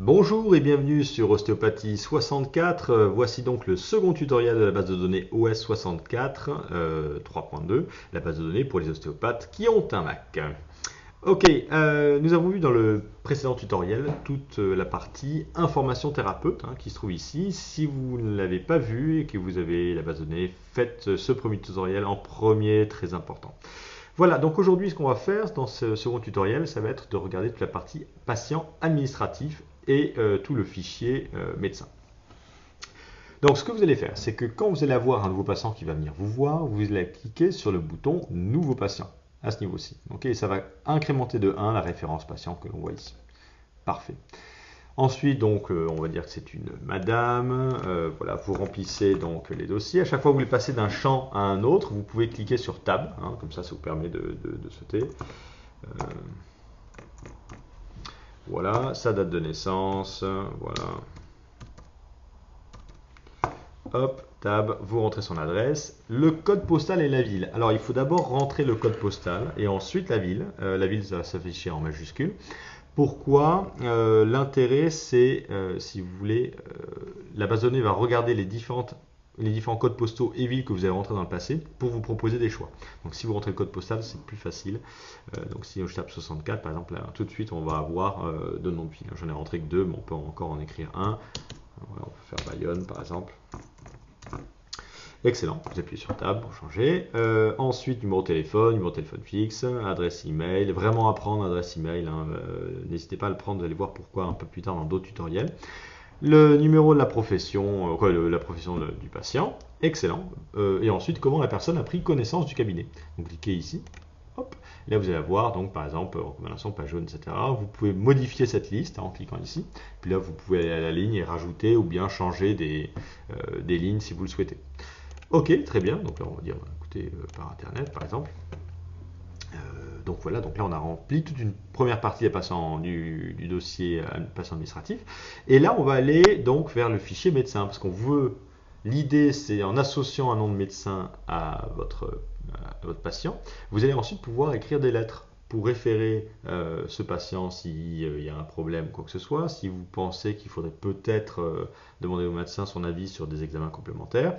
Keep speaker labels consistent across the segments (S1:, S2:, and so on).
S1: Bonjour et bienvenue sur Ostéopathie 64. Voici donc le second tutoriel de la base de données OS 64 3.2, la base de données pour les ostéopathes qui ont un Mac. Ok, nous avons vu dans le précédent tutoriel toute la partie information thérapeute qui se trouve ici. Si vous ne l'avez pas vu et que vous avez la base de données, faites ce premier tutoriel en premier, très important. Voilà, donc aujourd'hui ce qu'on va faire dans ce second tutoriel, ça va être de regarder toute la partie patient administratif et tout le fichier médecin. Donc ce que vous allez faire, c'est que quand vous allez avoir un nouveau patient qui va venir vous voir, vous allez cliquer sur le bouton Nouveau patient, à ce niveau-ci. Ok, et ça va incrémenter de 1 la référence patient que l'on voit ici. Parfait. Ensuite, donc, on va dire que c'est une madame. Voilà, vous remplissez donc les dossiers. À chaque fois que vous voulez passer d'un champ à un autre, vous pouvez cliquer sur Tab. Comme ça vous permet de sauter. Voilà, sa date de naissance. Voilà. Hop, Tab, vous rentrez son adresse. Le code postal et la ville. Alors, il faut d'abord rentrer le code postal et ensuite la ville. La ville, ça va s'afficher en majuscule. Pourquoi l'intérêt, c'est, si vous voulez, la base de données va regarder les différents codes postaux et villes que vous avez rentrés dans le passé pour vous proposer des choix. Donc si vous rentrez le code postal, c'est plus facile. Donc si je tape 64, par exemple, là, tout de suite, on va avoir deux noms de villes. J'en ai rentré que deux, mais on peut encore en écrire un. Voilà, on peut faire Bayonne, par exemple. Excellent, vous appuyez sur Tab pour changer. Ensuite, numéro de téléphone fixe, adresse email. Vraiment apprendre adresse email. N'hésitez pas à le prendre, vous allez voir pourquoi un peu plus tard dans d'autres tutoriels. Le numéro de la profession, la profession du patient. Excellent. Et ensuite, comment la personne a pris connaissance du cabinet. Donc, cliquez ici. Hop. Là, vous allez avoir, donc, par exemple, recommandation, page jaune, etc. Vous pouvez modifier cette liste en cliquant ici. Puis là, vous pouvez aller à la ligne et rajouter ou bien changer des lignes si vous le souhaitez. Ok, très bien. Donc là, on va dire, écoutez, par Internet, par exemple. Donc voilà, donc là on a rempli toute une première partie du dossier patient administratif. Et là on va aller donc vers le fichier médecin, parce qu'on veut, l'idée c'est en associant un nom de médecin à votre patient, vous allez ensuite pouvoir écrire des lettres pour référer ce patient s'il y a un problème ou quoi que ce soit, si vous pensez qu'il faudrait peut-être demander au médecin son avis sur des examens complémentaires,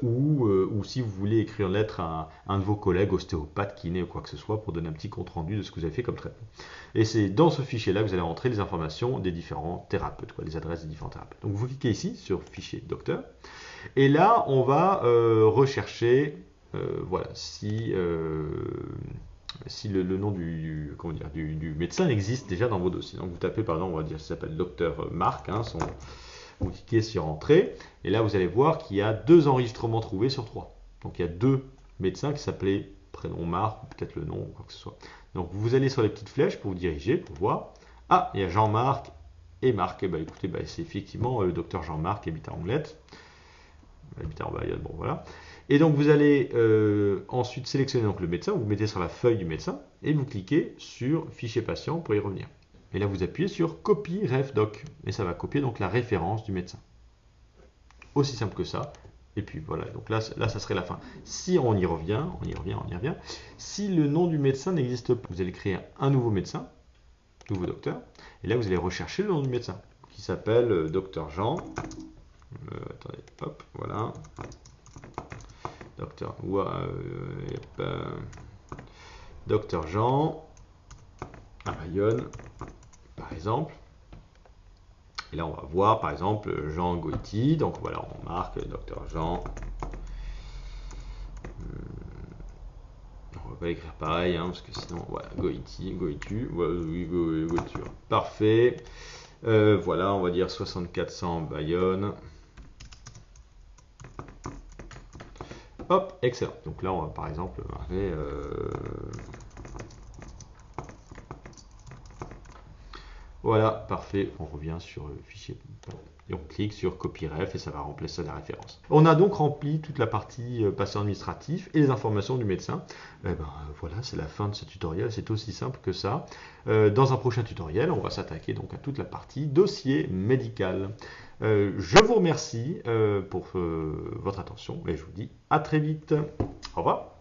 S1: ou si vous voulez écrire une lettre à un de vos collègues ostéopathes, kiné ou quoi que ce soit pour donner un petit compte rendu de ce que vous avez fait comme traitement. Et c'est dans ce fichier-là que vous allez entrer les informations des différents thérapeutes, les adresses des différents thérapeutes. Donc vous cliquez ici sur fichier docteur, et là on va rechercher, voilà, si le nom du médecin existe déjà dans vos dossiers. Donc vous tapez par exemple, on va dire, ça s'appelle docteur Marc, vous cliquez sur entrée, et là vous allez voir qu'il y a 2 enregistrements trouvés sur 3. Donc il y a 2 médecins qui s'appelaient prénom Marc, ou peut-être le nom, ou quoi que ce soit. Donc vous allez sur les petites flèches pour vous diriger, pour voir. Ah, il y a Jean-Marc et Marc. Et écoutez, c'est effectivement le docteur Jean-Marc, habite à Anglette. Habite en Bayonne, bon voilà. Et donc vous allez ensuite sélectionner donc le médecin, vous mettez sur la feuille du médecin et vous cliquez sur fichier patient pour y revenir. Et là vous appuyez sur copie ref doc et ça va copier donc la référence du médecin. Aussi simple que ça. Et puis voilà, donc là ça serait la fin. Si on y revient. Si le nom du médecin n'existe pas, vous allez créer un nouveau médecin, nouveau docteur, et là vous allez rechercher le nom du médecin qui s'appelle docteur Jean. Attendez, hop, voilà. Docteur Jean à Bayonne, par exemple. Et là, on va voir, par exemple, Jean Goiti. Donc voilà, on marque Docteur Jean. On va pas l'écrire pareil, parce que sinon, voilà, Goiti. Parfait. Voilà, on va dire 6400 Bayonne. Hop, excellent. Donc là, on va par exemple marquer voilà, parfait. On revient sur le fichier et on clique sur copy ref et ça va remplacer la référence. On a donc rempli toute la partie patient administratif et les informations du médecin. Voilà, c'est la fin de ce tutoriel. C'est aussi simple que ça. Dans un prochain tutoriel, on va s'attaquer donc à toute la partie dossier médical. Je vous remercie pour votre attention et je vous dis à très vite. Au revoir.